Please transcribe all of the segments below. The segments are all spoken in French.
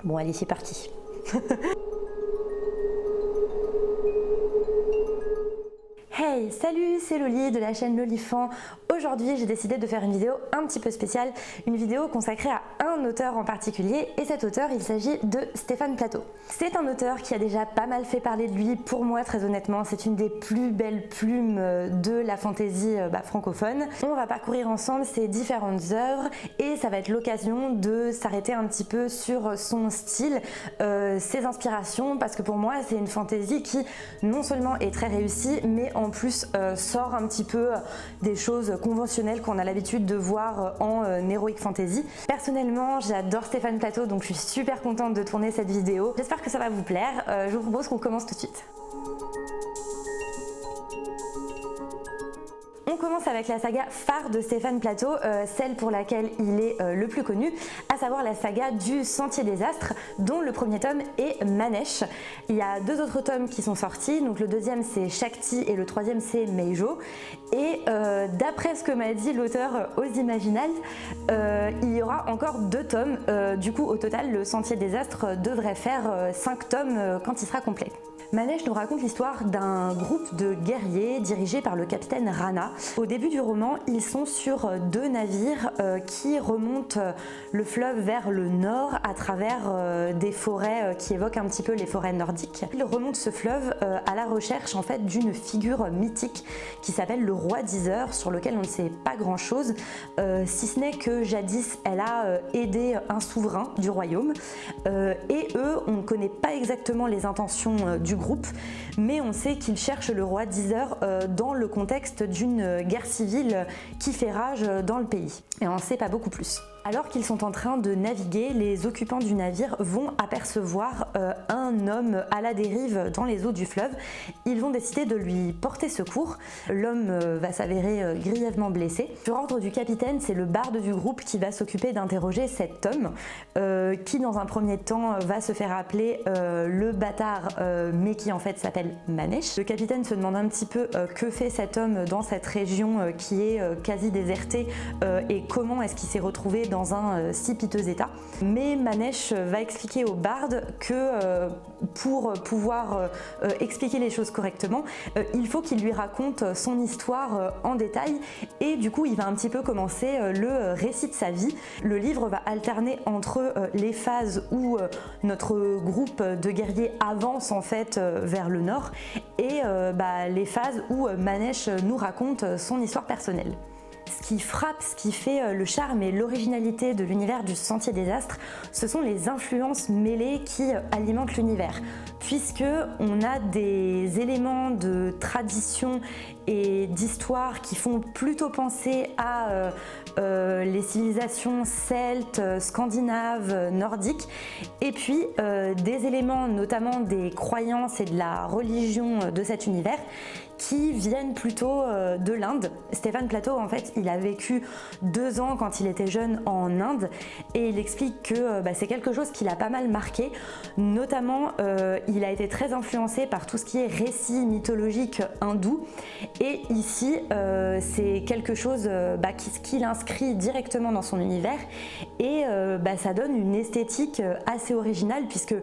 Bon allez, c'est parti. Hey, salut, c'est Loli de la chaîne Lolifant. Aujourd'hui, j'ai décidé de faire une vidéo un petit peu spéciale, une vidéo consacrée à un auteur en particulier, et cet auteur, il s'agit de Stéphane Plateau. C'est un auteur qui a déjà pas mal fait parler de lui. Pour moi, très honnêtement, c'est une des plus belles plumes de la fantaisie francophone. On va parcourir ensemble ses différentes œuvres et ça va être l'occasion de s'arrêter un petit peu sur son style, ses inspirations, parce que pour moi, c'est une fantaisie qui non seulement est très réussie, mais en plus sort un petit peu des choses conventionnelles qu'on a l'habitude de voir en heroic fantasy. Personnellement, j'adore Stéphane Plateau, donc je suis super contente de tourner cette vidéo. J'espère que ça va vous plaire. Je vous propose qu'on commence tout de suite. On commence avec la saga phare de Stéphane Plateau, celle pour laquelle il est le plus connu, à savoir la saga du Sentier des Astres, dont le premier tome est Manèche. Il y a deux autres tomes qui sont sortis, donc le deuxième c'est Shakti et le troisième c'est Meijo. Et d'après ce que m'a dit l'auteur aux Imaginales, il y aura encore deux tomes. Du coup, au total, le Sentier des Astres devrait faire 5 tomes quand il sera complet. Manèche nous raconte l'histoire d'un groupe de guerriers dirigé par le capitaine Rana. Au début du roman, ils sont sur deux navires qui remontent le fleuve vers le nord à travers des forêts qui évoquent un petit peu les forêts nordiques. Ils remontent ce fleuve à la recherche en fait d'une figure mythique qui s'appelle le roi d'Isère, sur lequel on ne sait pas grand chose, si ce n'est que jadis elle a aidé un souverain du royaume, et eux on ne connaît pas exactement les intentions du groupe, mais on sait qu'ils cherchent le roi d'Isère dans le contexte d'une guerre civile qui fait rage dans le pays. Et on n'en sait pas beaucoup plus. Alors qu'ils sont en train de naviguer, les occupants du navire vont apercevoir un homme à la dérive dans les eaux du fleuve. Ils vont décider de lui porter secours. L'homme va s'avérer grièvement blessé. Sur ordre du capitaine, c'est le barde du groupe qui va s'occuper d'interroger cet homme, qui dans un premier temps va se faire appeler le bâtard, mais qui en fait s'appelle Manèche. Le capitaine se demande un petit peu que fait cet homme dans cette région qui est quasi désertée, et comment est-ce qu'il s'est retrouvé dans un si piteux état. Mais Manèche va expliquer au barde que pour pouvoir expliquer les choses correctement, il faut qu'il lui raconte son histoire en détail, et du coup il va un petit peu commencer le récit de sa vie. Le livre va alterner entre les phases où notre groupe de guerriers avance en fait vers le nord, et les phases où Manèche nous raconte son histoire personnelle. Ce qui frappe, ce qui fait le charme et l'originalité de l'univers du Sentier des Astres, ce sont les influences mêlées qui alimentent l'univers, puisque on a des éléments de tradition et d'histoire qui font plutôt penser à les civilisations celtes, scandinaves, nordiques, et puis des éléments, notamment des croyances et de la religion de cet univers, qui viennent plutôt de l'Inde. Stéphane Plateau, en fait, il a vécu 2 ans quand il était jeune en Inde, et il explique que c'est quelque chose qui l'a pas mal marqué. Notamment, il a été très influencé par tout ce qui est récit mythologique hindou, et ici, c'est quelque chose qu'il inscrit directement dans son univers, et ça donne une esthétique assez originale, puisque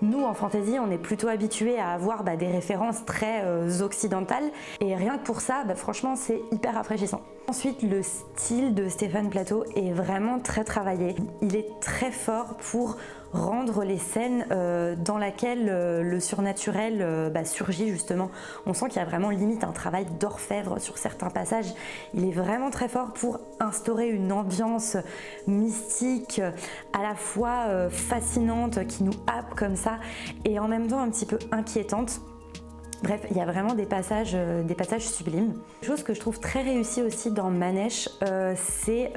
nous, en fantasy, on est plutôt habitué à avoir des références très occidentales, et rien que pour ça, franchement, c'est hyper rafraîchissant. Ensuite, le style de Stéphane Plateau est vraiment très travaillé. Il est très fort pour rendre les scènes dans lesquelles le surnaturel surgit justement. On sent qu'il y a vraiment limite un travail d'orfèvre sur certains passages. Il est vraiment très fort pour instaurer une ambiance mystique, à la fois fascinante, qui nous happe comme ça, et en même temps un petit peu inquiétante. Bref, il y a vraiment des passages sublimes. Une chose que je trouve très réussie aussi dans Manèche, c'est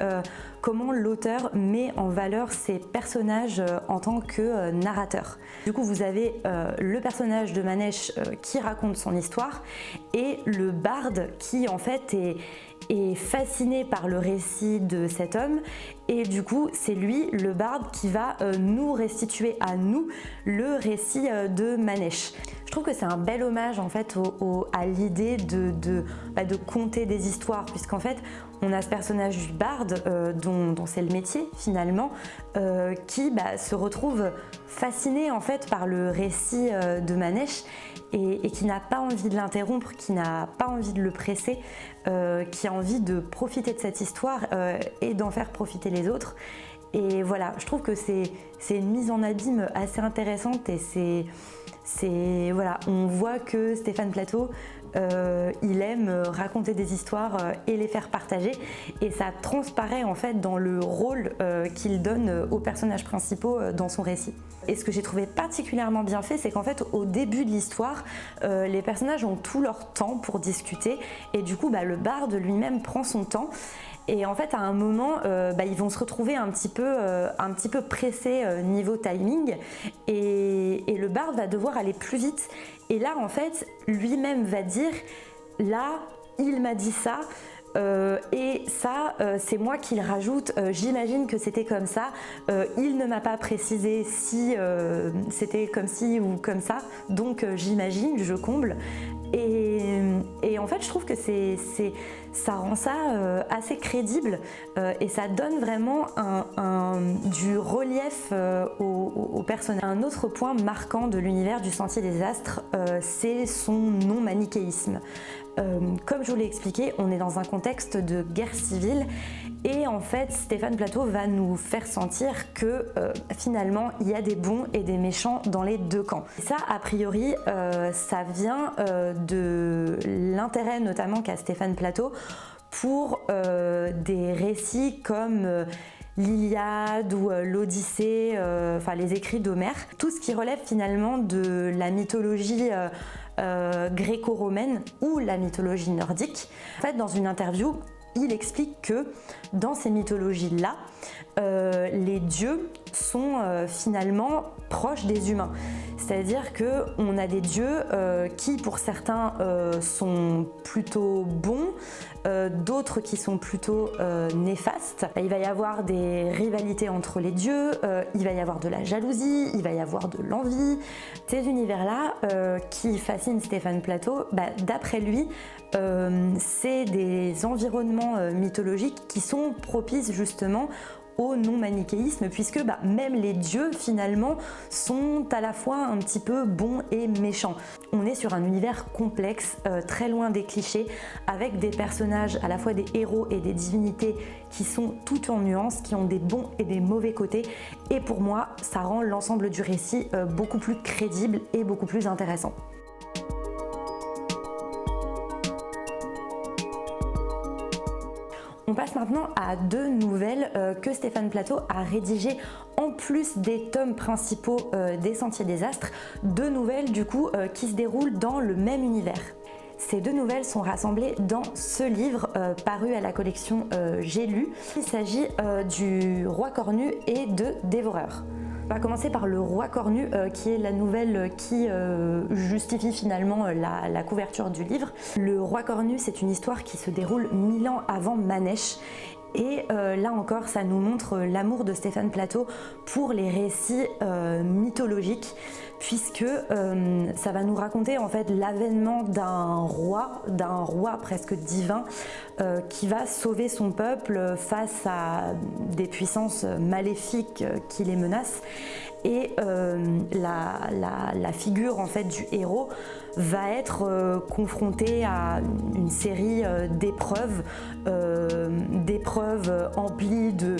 comment l'auteur met en valeur ses personnages en tant que narrateur. Du coup, vous avez le personnage de Manèche qui raconte son histoire, et le barde qui en fait est fasciné par le récit de cet homme, et du coup c'est lui, le barde, qui va nous restituer à nous le récit de Manèche. Je trouve que c'est un bel hommage en fait à l'idée de conter des histoires, puisqu'en fait on a ce personnage du barde dont c'est le métier finalement, qui se retrouve fasciné en fait par le récit de Manèche et qui n'a pas envie de l'interrompre, qui n'a pas envie de le presser, qui a envie de profiter de cette histoire et d'en faire profiter les autres. Et voilà, je trouve que c'est une mise en abîme assez intéressante et voilà, on voit que Stéphane Plateau, il aime raconter des histoires et les faire partager, et ça transparaît en fait dans le rôle qu'il donne aux personnages principaux dans son récit. Et ce que j'ai trouvé particulièrement bien fait, c'est qu'en fait au début de l'histoire, les personnages ont tout leur temps pour discuter, et du coup le barde lui-même prend son temps. Et en fait, à un moment, ils vont se retrouver un petit peu pressés niveau timing, et le barde va devoir aller plus vite. Et là, en fait, lui-même va dire « là, il m'a dit ça ». Et ça, c'est moi qui le rajoute, j'imagine que c'était comme ça, il ne m'a pas précisé si c'était comme ci ou comme ça, donc j'imagine, je comble. Et en fait, je trouve que ça rend ça assez crédible, et ça donne vraiment du relief au personnage. Un autre point marquant de l'univers du Sentier des Astres, c'est son non-manichéisme. Comme je vous l'ai expliqué, on est dans un contexte de guerre civile, et en fait Stéphane Plateau va nous faire sentir que finalement il y a des bons et des méchants dans les deux camps. Et ça, a priori, ça vient de l'intérêt notamment qu'a Stéphane Plateau pour des récits comme l'Iliade ou l'Odyssée, enfin les écrits d'Homère, tout ce qui relève finalement de la mythologie gréco-romaine ou la mythologie nordique. En fait, dans une interview, il explique que dans ces mythologies-là, les dieux sont finalement proches des humains. C'est-à-dire qu'on a des dieux qui, pour certains, sont plutôt bons, d'autres qui sont plutôt néfastes. Il va y avoir des rivalités entre les dieux, il va y avoir de la jalousie, il va y avoir de l'envie. Ces univers-là qui fascinent Stéphane Plateau, d'après lui, c'est des environnements mythologiques qui sont propices justement au non-manichéisme, puisque même les dieux finalement sont à la fois un petit peu bons et méchants. On est sur un univers complexe, très loin des clichés, avec des personnages, à la fois des héros et des divinités qui sont tout en nuances, qui ont des bons et des mauvais côtés, et pour moi ça rend l'ensemble du récit beaucoup plus crédible et beaucoup plus intéressant. On passe maintenant à deux nouvelles que Stéphane Plateau a rédigées en plus des tomes principaux des Sentiers des Astres, deux nouvelles du coup qui se déroulent dans le même univers. Ces deux nouvelles sont rassemblées dans ce livre paru à la collection J'ai lu. Il s'agit du Roi Cornu et de Dévoreur. On va commencer par le Roi Cornu, qui est la nouvelle qui justifie finalement la couverture du livre. Le Roi Cornu, c'est une histoire qui se déroule 1000 ans avant Manèche. Et là encore, ça nous montre l'amour de Stéphane Plateau pour les récits mythologiques, puisque ça va nous raconter en fait l'avènement d'un roi presque divin, qui va sauver son peuple face à des puissances maléfiques qui les menacent. Et la figure en fait du héros va être confrontée à une série d'épreuves emplies de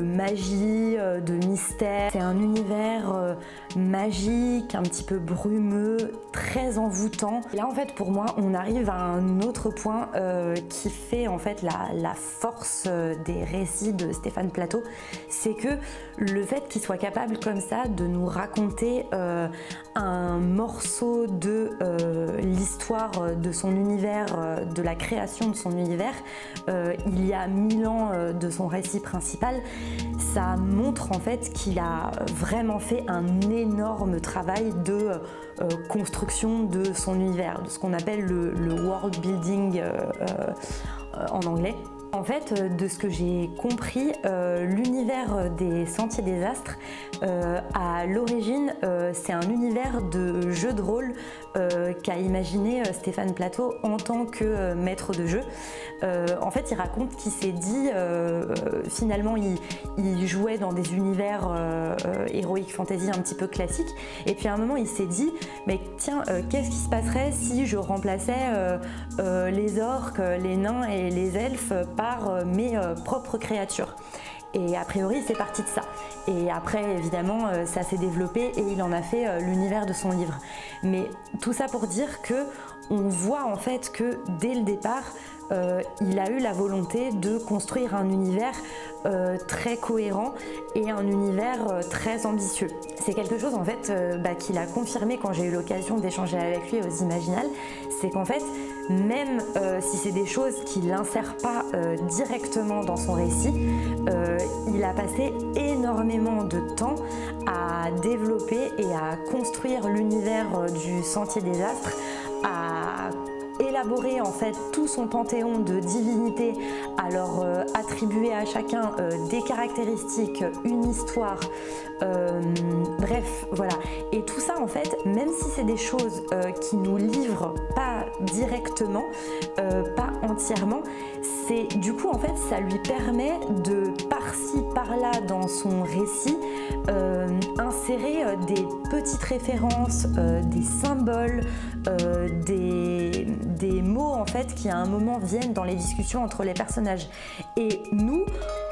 magie, de mystère. C'est un univers magique, un petit peu brumeux, très envoûtant. Là en fait pour moi on arrive à un autre point qui fait en fait la force des récits de Stéphane Plateau, c'est que le fait qu'il soit capable comme ça de nous raconter un morceau de l'histoire de son univers, de la création de son univers, il y a 1000 ans de son récit principal, ça montre en fait qu'il a vraiment fait un énorme travail de construction de son univers, de ce qu'on appelle le world building en anglais. En fait, de ce que j'ai compris, l'univers des Sentiers des Astres, à l'origine, c'est un univers de jeu de rôle qu'a imaginé Stéphane Plateau en tant que maître de jeu. En fait, il raconte qu'il s'est dit, finalement, il jouait dans des univers heroic fantasy un petit peu classiques, et puis à un moment, il s'est dit, mais tiens, qu'est-ce qui se passerait si je remplaçais les orques, les nains et les elfes par mes propres créatures. Et a priori, c'est parti de ça. Et après, évidemment, ça s'est développé et il en a fait l'univers de son livre. Mais tout ça pour dire que on voit en fait que dès le départ, il a eu la volonté de construire un univers très cohérent et un univers très ambitieux. C'est quelque chose en fait qu'il a confirmé quand j'ai eu l'occasion d'échanger avec lui aux Imaginales, c'est qu'en fait, même si c'est des choses qu'il n'insère pas directement dans son récit, il a passé énormément de temps à développer et à construire l'univers du Sentier des Astres, à élaborer en fait tout son panthéon de divinités, à leur attribuer à chacun des caractéristiques, une histoire, bref, voilà. Et tout ça en fait, même si c'est des choses qui nous livrent pas directement, pas entièrement, c'est du coup en fait ça lui permet de par-ci par-là dans son récit insérer des petites références, des symboles, des mots en fait qui à un moment viennent dans les discussions entre les personnages. Et nous,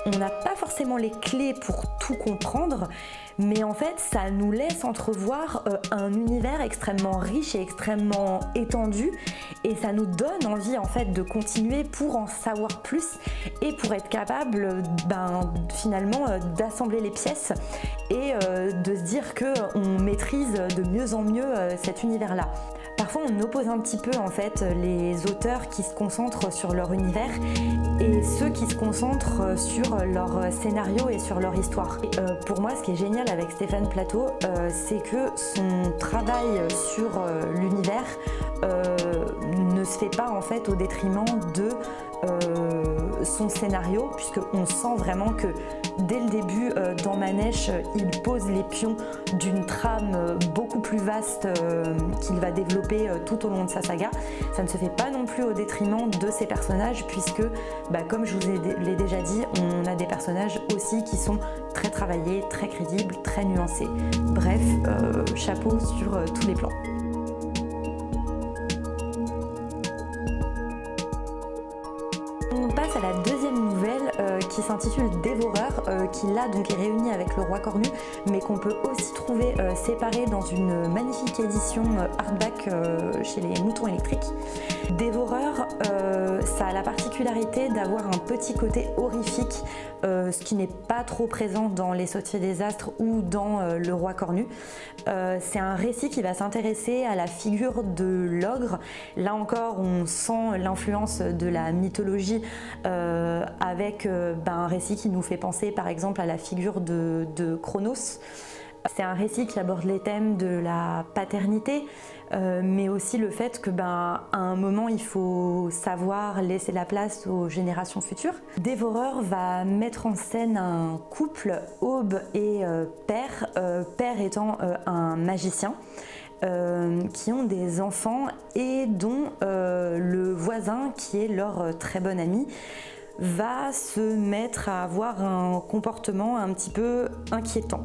on n'a pas forcément les clés pour tout comprendre, mais en fait ça nous laisse entrevoir un univers extrêmement riche et extrêmement étendu, et ça nous donne envie en fait de continuer pour en savoir plus et pour être capable finalement d'assembler les pièces et de se dire qu'on maîtrise de mieux en mieux cet univers-là. Parfois on oppose un petit peu en fait les auteurs qui se concentrent sur leur univers et ceux qui se concentrent sur leur scénario et sur leur histoire. Et, pour moi, ce qui est génial avec Stéphane Plateau, c'est que son travail sur l'univers ne se fait pas en fait au détriment de son scénario, puisqu'on sent vraiment que dès le début dans Manèche, il pose les pions d'une trame beaucoup plus vaste qu'il va développer tout au long de sa saga. Ça ne se fait pas non plus au détriment de ses personnages, puisque comme je vous l'ai déjà dit, on a des personnages aussi qui sont très travaillés, très crédibles, très nuancés. Bref, chapeau sur tous les plans. On passe à la deuxième nouvelle qui s'intitule Dévoreur, qui là donc est réunie avec Le Roi Cornu, mais qu'on peut aussi trouver séparée dans une magnifique édition hardback chez les Moutons Électriques. Dévoreur, ça a la particularité d'avoir un petit côté horrifique, ce qui n'est pas trop présent dans Les Sentiers des Astres ou dans Le Roi Cornu. C'est un récit qui va s'intéresser à la figure de l'ogre. Là encore, on sent l'influence de la mythologie avec un récit qui nous fait penser par exemple à la figure de Cronos. C'est un récit qui aborde les thèmes de la paternité, mais aussi le fait que à un moment il faut savoir laisser la place aux générations futures. Dévoreur va mettre en scène un couple, Aube et Père, Père étant un magicien, qui ont des enfants et dont le voisin, qui est leur très bon ami, va se mettre à avoir un comportement un petit peu inquiétant.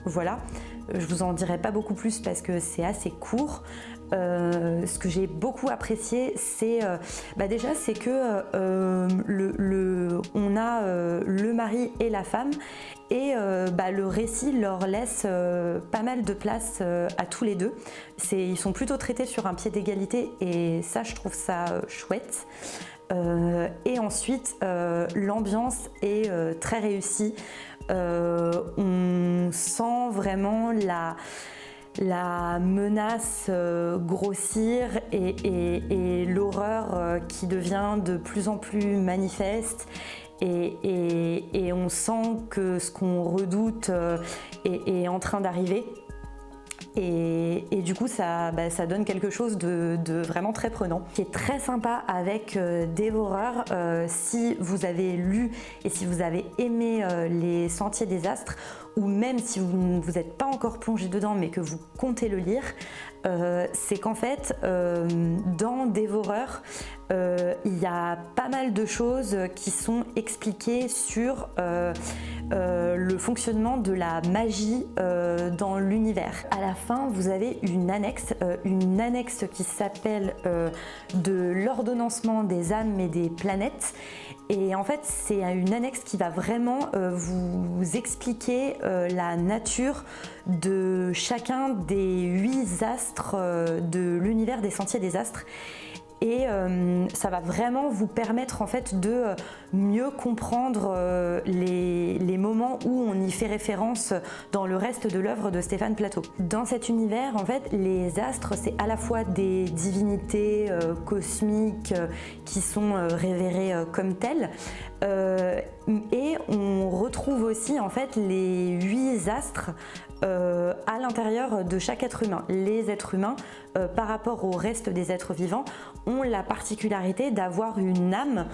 Voilà, je vous en dirai pas beaucoup plus parce que c'est assez court. Ce que j'ai beaucoup apprécié, c'est déjà c'est que on a le mari et la femme, et le récit leur laisse pas mal de place à tous les deux. Ils sont plutôt traités sur un pied d'égalité et ça, je trouve ça chouette. Et ensuite, l'ambiance est très réussie. On sent vraiment la menace grossir et l'horreur qui devient de plus en plus manifeste. Et on sent que ce qu'on redoute est en train d'arriver. Et du coup ça donne quelque chose de vraiment très prenant. Ce qui est très sympa avec Dévoreur, si vous avez lu et si vous avez aimé les Sentiers des Astres, ou même si vous n'êtes pas encore plongé dedans mais que vous comptez le lire, c'est qu'en fait dans Dévoreur il y a pas mal de choses qui sont expliquées sur le fonctionnement de la magie dans l'univers. À la fin, vous avez une annexe qui s'appelle de l'ordonnancement des âmes et des planètes. Et en fait, c'est une annexe qui va vraiment vous expliquer la nature de chacun des 8 astres de l'univers des Sentiers des Astres. Et ça va vraiment vous permettre en fait de mieux comprendre les moments où on y fait référence dans le reste de l'œuvre de Stéphane Plateau. Dans cet univers, en fait, les astres, c'est à la fois des divinités cosmiques qui sont révérées comme telles, et on retrouve aussi en fait les 8 astres à l'intérieur de chaque être humain. Les êtres humains, par rapport au reste des êtres vivants, ont la particularité d'avoir une âme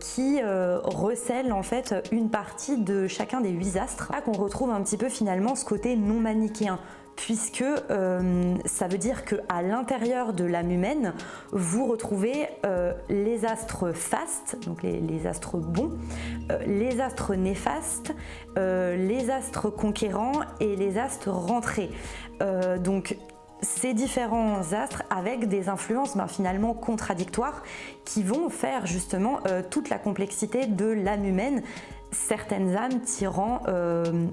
qui recèle en fait une partie de chacun des 8 astres. Là qu'on retrouve un petit peu finalement ce côté non manichéen, puisque ça veut dire qu'à l'intérieur de l'âme humaine, vous retrouvez les astres fastes, donc les astres bons, les astres néfastes, les astres conquérants et les astres rentrés. Donc ces différents astres avec des influences finalement contradictoires qui vont faire justement toute la complexité de l'âme humaine, certaines âmes tirant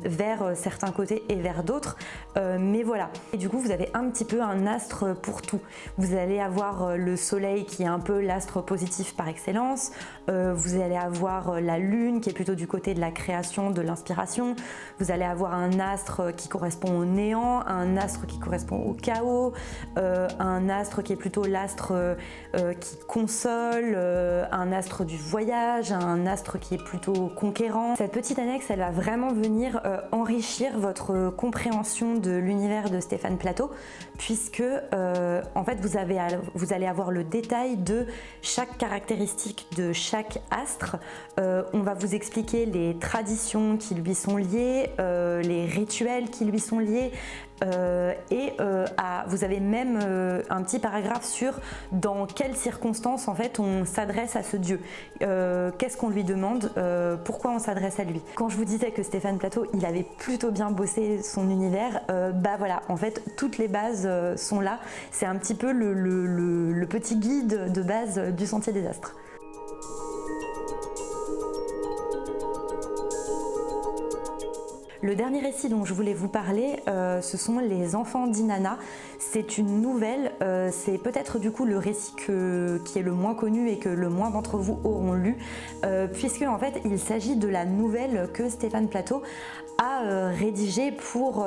vers certains côtés et vers d'autres, mais voilà. Et du coup vous avez un petit peu un astre pour tout. Vous allez avoir le soleil qui est un peu l'astre positif par excellence, vous allez avoir la lune qui est plutôt du côté de la création, de l'inspiration, vous allez avoir un astre qui correspond au néant, un astre qui correspond au chaos, un astre qui est plutôt l'astre qui console, un astre du voyage, un astre qui est plutôt conquérant. Cette petite annexe, elle va vraiment venir enrichir votre compréhension de l'univers de Stéphane Plateau, puisque en fait vous allez avoir le détail de chaque caractéristique de chaque astre. On va vous expliquer les traditions qui lui sont liées, les rituels qui lui sont liés, vous avez même un petit paragraphe sur dans quelles circonstances en fait on s'adresse à ce dieu, qu'est-ce qu'on lui demande, pourquoi on s'adresse à lui. Quand je vous disais que Stéphane Plateau il avait plutôt bien bossé son univers, voilà, en fait toutes les bases sont là, c'est un petit peu le petit guide de base du Sentier des Astres. Le dernier récit dont je voulais vous parler, ce sont Les Enfants d'Inanna. C'est une nouvelle, c'est peut-être du coup le récit qui est le moins connu et que le moins d'entre vous auront lu, puisque en fait il s'agit de la nouvelle que Stéphane Plateau a rédigée pour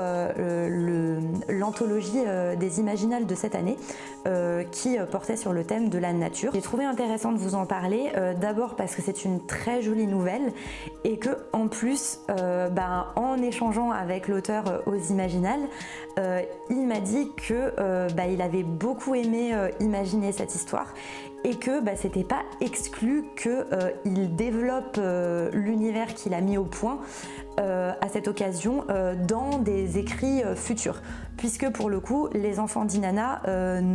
l'anthologie des Imaginales de cette année, qui portait sur le thème de la nature. J'ai trouvé intéressant de vous en parler, d'abord parce que c'est une très jolie nouvelle et que en plus, en échangeant avec l'auteur aux Imaginales, il m'a dit que il avait beaucoup aimé imaginer cette histoire et que c'était pas exclu qu'il développe l'univers qu'il a mis au point à cette occasion dans des écrits futurs, puisque pour le coup Les Enfants d'Inanna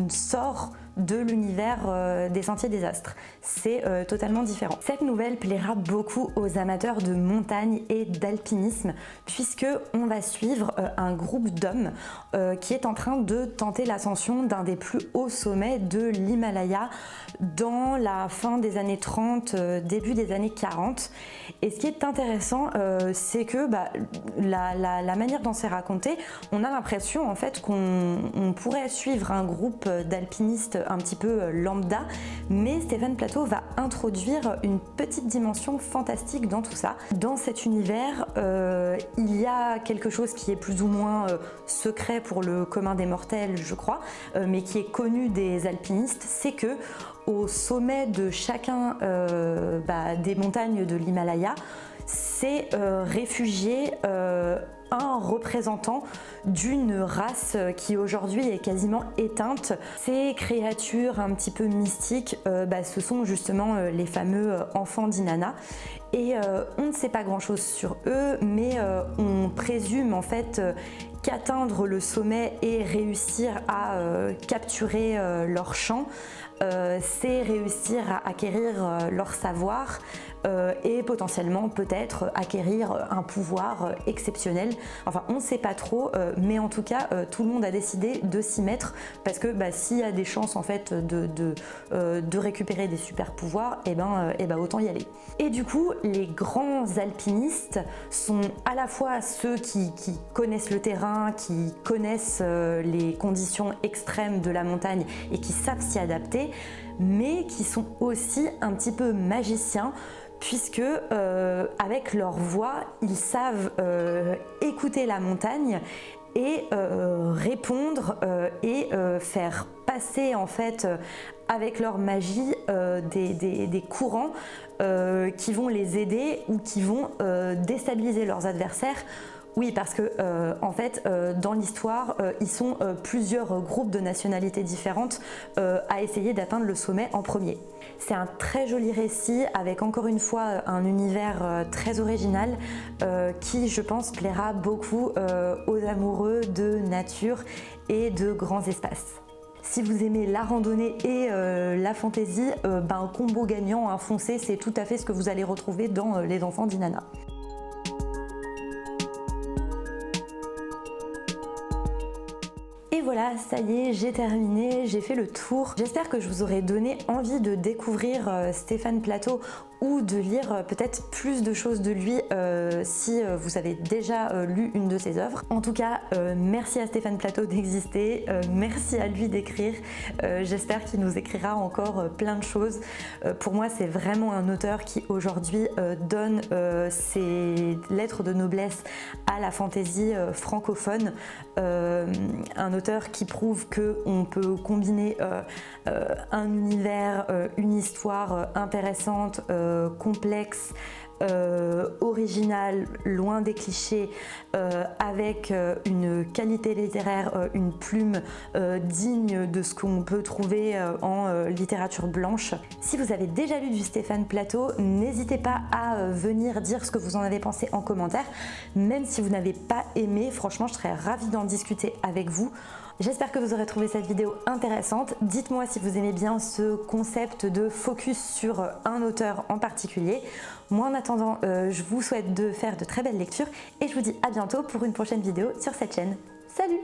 sort de l'univers des Sentiers des Astres. C'est totalement différent. Cette nouvelle plaira beaucoup aux amateurs de montagne et d'alpinisme, puisque on va suivre un groupe d'hommes qui est en train de tenter l'ascension d'un des plus hauts sommets de l'Himalaya dans la fin des années 30, début des années 40. Et ce qui est intéressant, c'est que la manière dont c'est raconté, on a l'impression en fait qu'on pourrait suivre un groupe d'alpinistes un petit peu lambda, mais Stéphane Plateau va introduire une petite dimension fantastique dans tout ça. Dans cet univers, il y a quelque chose qui est plus ou moins secret pour le commun des mortels, je crois, mais qui est connu des alpinistes, c'est que au sommet de chacun des montagnes de l'Himalaya, s'est réfugié un représentant d'une race qui aujourd'hui est quasiment éteinte. Ces créatures un petit peu mystiques, ce sont justement les fameux enfants d'Inanna. Et on ne sait pas grand chose sur eux, mais on présume en fait qu'atteindre le sommet et réussir à capturer leur chant, c'est réussir à acquérir leur savoir et potentiellement peut-être acquérir un pouvoir exceptionnel. Enfin, on ne sait pas trop, mais en tout cas, tout le monde a décidé de s'y mettre parce que s'il y a des chances en fait de récupérer des super pouvoirs, et ben autant y aller. Et du coup, les grands alpinistes sont à la fois ceux qui connaissent le terrain, qui connaissent les conditions extrêmes de la montagne et qui savent s'y adapter, mais qui sont aussi un petit peu magiciens, puisque avec leur voix, ils savent écouter la montagne et répondre et faire passer en fait avec leur magie des courants qui vont les aider ou qui vont déstabiliser leurs adversaires. Oui, parce que en fait, dans l'histoire, ils sont plusieurs groupes de nationalités différentes à essayer d'atteindre le sommet en premier. C'est un très joli récit avec encore une fois un univers très original qui, je pense, plaira beaucoup aux amoureux de nature et de grands espaces. Si vous aimez la randonnée et la fantaisie, un combo gagnant, un foncé, c'est tout à fait ce que vous allez retrouver dans Les Enfants d'Inanna. Et voilà, ça y est, j'ai terminé, j'ai fait le tour. J'espère que je vous aurai donné envie de découvrir Stéphane Plateau ou de lire peut-être plus de choses de lui si vous avez déjà lu une de ses œuvres. En tout cas, merci à Stéphane Plateau d'exister, merci à lui d'écrire. J'espère qu'il nous écrira encore plein de choses. Pour moi, c'est vraiment un auteur qui aujourd'hui donne ses lettres de noblesse à la fantaisie francophone. Un auteur qui prouve qu'on peut combiner un univers, une histoire intéressante, complexe, original, loin des clichés, avec une qualité littéraire, une plume digne de ce qu'on peut trouver en littérature blanche. Si vous avez déjà lu du Stéphane Plateau, n'hésitez pas à venir dire ce que vous en avez pensé en commentaire. Même si vous n'avez pas aimé, franchement, je serais ravie d'en discuter avec vous. J'espère que vous aurez trouvé cette vidéo intéressante. Dites-moi si vous aimez bien ce concept de focus sur un auteur en particulier. Moi en attendant, je vous souhaite de faire de très belles lectures et je vous dis à bientôt pour une prochaine vidéo sur cette chaîne. Salut!